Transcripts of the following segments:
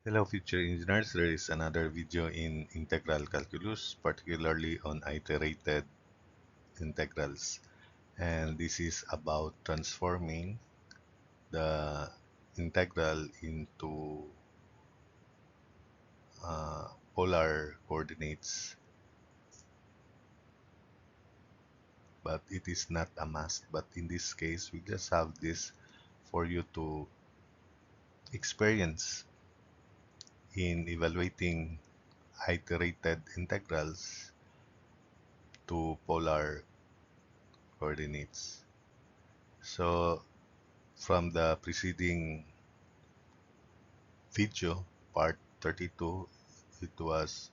Hello, future engineers. There is another video in integral calculus, particularly on iterated integrals. And this is about transforming the integral into polar coordinates, but it is not a must. But in this case, we just have this for you to experience in evaluating iterated integrals to polar coordinates. So from the preceding video, part 32, it was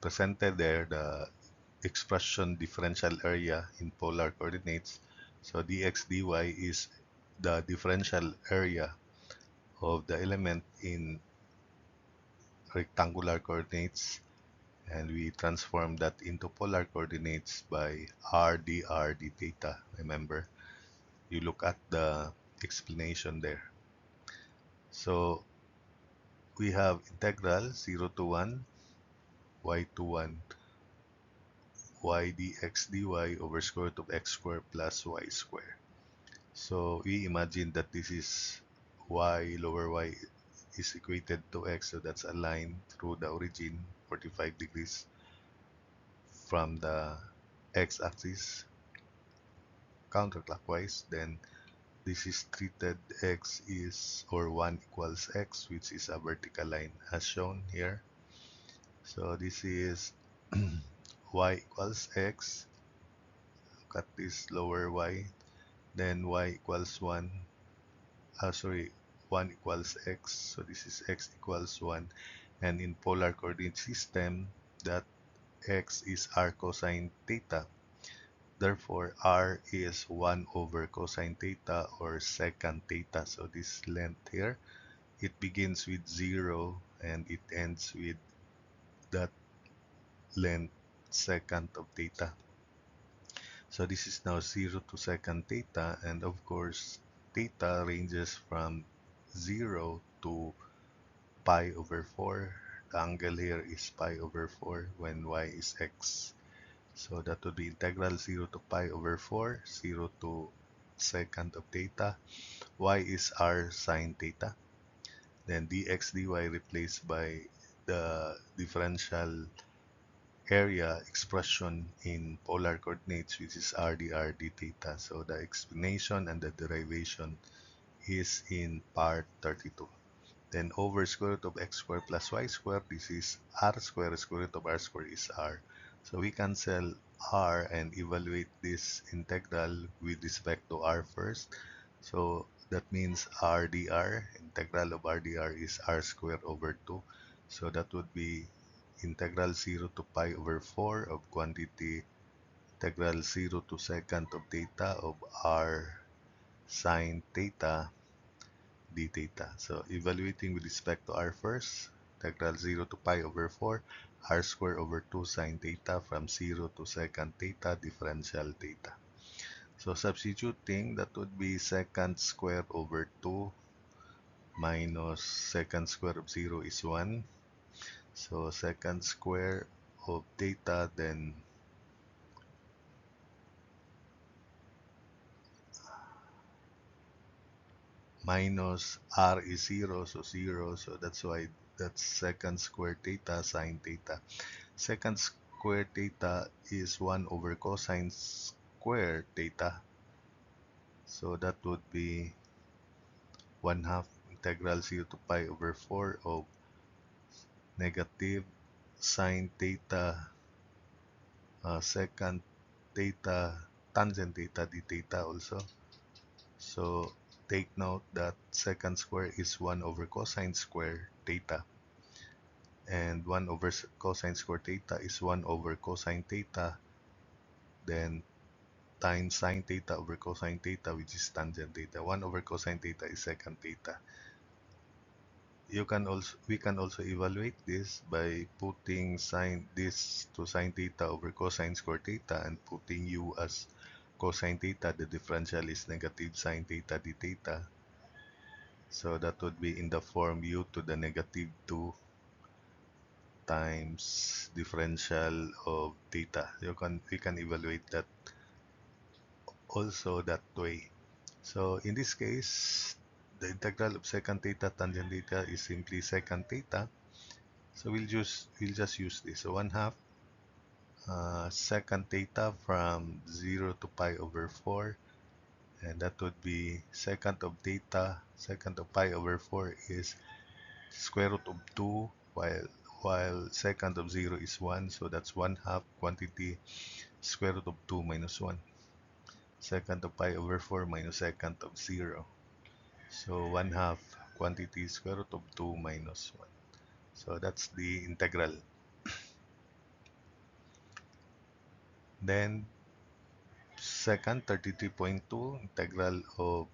presented there the expression differential area in polar coordinates. So dx dy is the differential area of the element in rectangular coordinates, and we transform that into polar coordinates by r dr d theta. Remember, you look at the explanation there. So we have integral 0 to 1 y to 1 y dx dy over square root of x squared plus y squared. So we imagine that this is y, lower y is equated to x, so that's a line through the origin 45 degrees from the x-axis counterclockwise. Then this is treated x is, or 1 equals x, which is a vertical line as shown here. So this is y equals x. Look at this lower y. Then y equals 1. Sorry, 1 equals x. So this is x equals 1. And in polar coordinate system, that x is r cosine theta. Therefore, r is 1 over cosine theta or secant theta. So this length here, it begins with 0 and it ends with that length secant of theta. So this is now 0 to secant theta, and of course theta ranges from 0 to pi over 4. The angle here is pi over 4 when y is x. So that would be integral 0 to pi over 4, 0 to secant of theta. Y is r sine theta. Then dx dy replaced by the differential area expression in polar coordinates, which is r dr d theta. So the explanation and the derivation is in part 32. Then over square root of x squared plus y squared, this is r squared, square root of r squared is r. So we cancel r and evaluate this integral with respect to r first. So that means r dr, integral of r dr is r squared over 2. So that would be integral 0 to pi over 4 of quantity integral 0 to secant of theta of r sine theta d theta. So evaluating with respect to r first, integral 0 to pi over 4 r squared over 2 sine theta from 0 to secant theta differential theta. So substituting, that would be secant squared over 2 minus secant square of 0 is 1. So secant square of theta, then minus r is 0, so 0. So that's why that's secant square theta sine theta. Secant square theta is 1 over cosine square theta. So that would be 1 half integral 0 to pi over 4 of negative sine theta secant theta tangent theta d theta also. So take note that secant square is 1 over cosine square theta, and 1 over cosine square theta is 1 over cosine theta, then times sine theta over cosine theta, which is tangent theta. 1 over cosine theta is secant theta. We can also evaluate this by putting sine this to sine theta over cosine square theta and putting u as cosine theta. The differential is negative sine theta d theta. So that would be in the form u to the negative 2 times differential of theta. We can evaluate that also that way. So in this case, the integral of secant theta tangent theta is simply secant theta. So we'll just use this. So 1/2 secant theta from 0 to pi over 4, and that would be secant of theta. Secant of pi over 4 is square root of 2, while secant of 0 is 1, so that's 1/2 quantity square root of 2 minus 1. Secant of pi over 4 minus secant of 0. So 1/2 quantity square root of 2 minus 1. So that's the integral. Then second, 33.2, integral of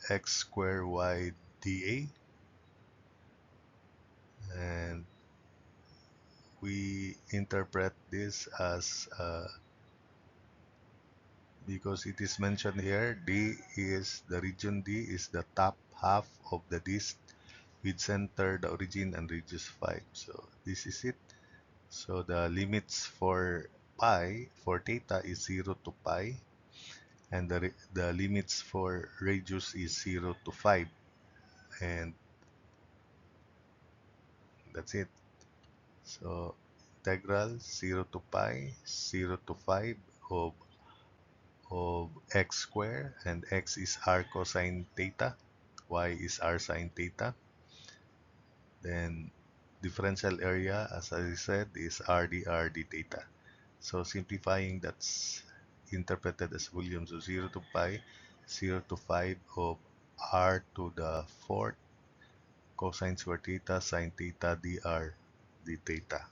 x square y dA. And we interpret this as because it is mentioned here, the region D is the top half of the disk with center, the origin, and radius 5. So this is it. So the limits for theta is 0 to pi, and the limits for radius is 0 to 5, and that's it. So integral 0 to pi, 0 to 5 of x squared, and x is r cosine theta, y is r sine theta. Then differential area, as I said, is r dr d theta. So simplifying, that's interpreted as volumes of 0 to pi, 0 to 5 of r to the fourth cosine square theta sine theta dr d theta.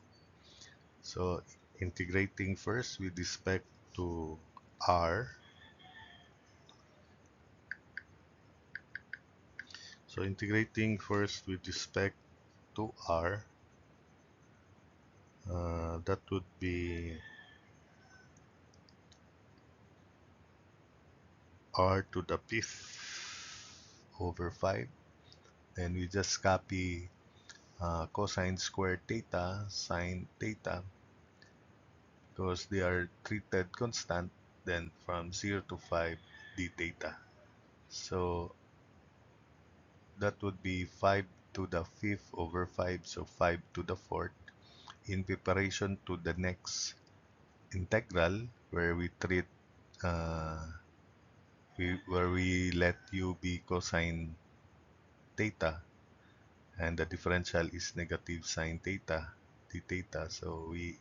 So integrating first with respect to r. So integrating first with respect to r, that would be r to the fifth over 5. Then we just copy cosine squared theta, sine theta, because they are treated constant, then from 0 to 5 d theta. So that would be 5 to the fifth over 5, so 5 to the fourth, in preparation to the next integral where we treat where we let u be cosine theta, and the differential is negative sine theta d theta. So we,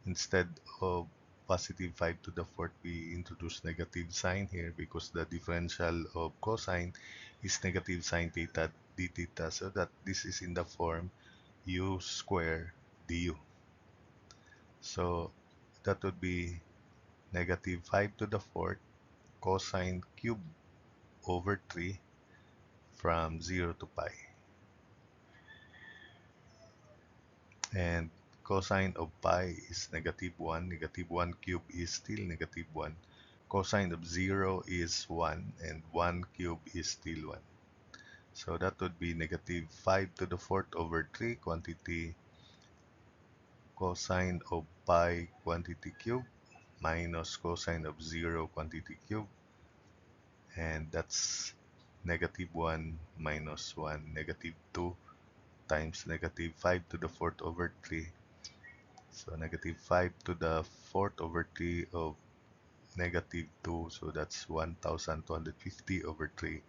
instead of positive 5 to the fourth, we introduce negative sign here because the differential of cosine is negative sine theta d theta, so that this is in the form u square du. So that would be negative 5 to the fourth cosine cube over 3 from 0 to pi. And cosine of pi is negative 1. Negative 1 cube is still negative 1. Cosine of 0 is 1, and 1 cube is still 1. So that would be negative 5 to the fourth over 3 quantity cosine of pi quantity cube minus cosine of 0 quantity cube, and that's negative 1 minus 1, negative 2 times negative 5 to the fourth over 3. So negative 5 to the fourth over 3 of negative 2, so that's 1250 over 3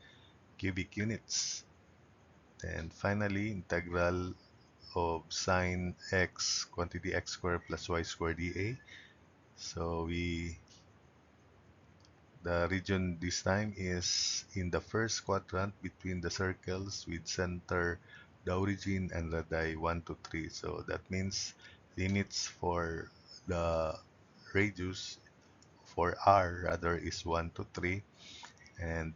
cubic units. Then finally, integral of sine x, quantity x squared plus y squared dA. So the region this time is in the first quadrant between the circles with center, the origin, and radii 1 to 3. So that means limits for the radius, for r rather, is 1 to 3, and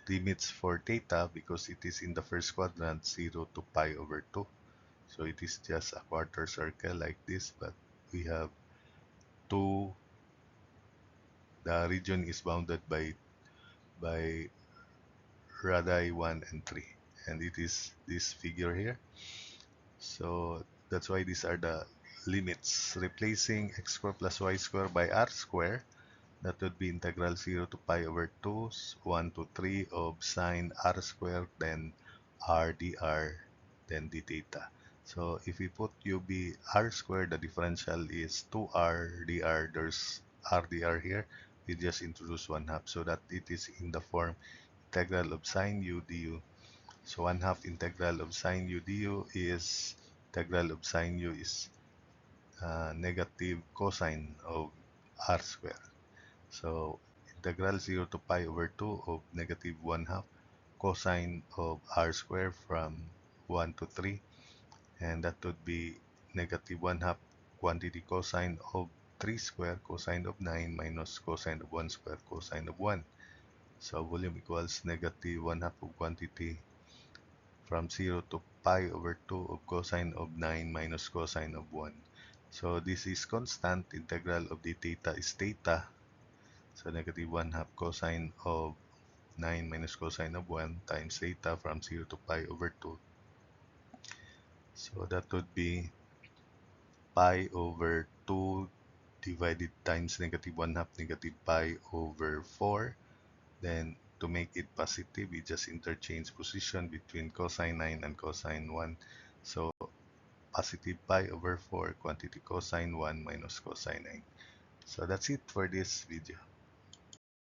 limits for theta, because it is in the first quadrant, 0 to pi over 2. So it is just a quarter circle like this, but we have two, the region is bounded by radii 1 and 3, and it is this figure here. So that's why these are the limits. Replacing x squared plus y squared by r squared, that would be integral 0 to pi over 2, 1 to 3 of sine r squared, then r dr, then d theta. So if we put ub r squared, the differential is 2r dr. There's r dr here. We just introduce 1/2 so that it is in the form integral of sine u du. So 1/2 integral of sine u du is integral of sine u is negative cosine of r squared. So integral 0 to pi over 2 of negative 1/2 cosine of r squared from 1 to 3, and that would be negative 1/2 quantity cosine of 3 squared cosine of 9 minus cosine of 1 squared cosine of 1. So volume equals negative 1/2 of quantity from 0 to pi over 2 of cosine of 9 minus cosine of 1. So this is constant. Integral of d theta is theta. So negative 1/2 cosine of 9 minus cosine of 1 times theta from 0 to pi over 2. So that would be pi over 2 divided times negative 1/2 negative pi over 4. Then to make it positive, we just interchange position between cosine 9 and cosine 1. So positive pi over 4 quantity cosine 1 minus cosine 9. So that's it for this video.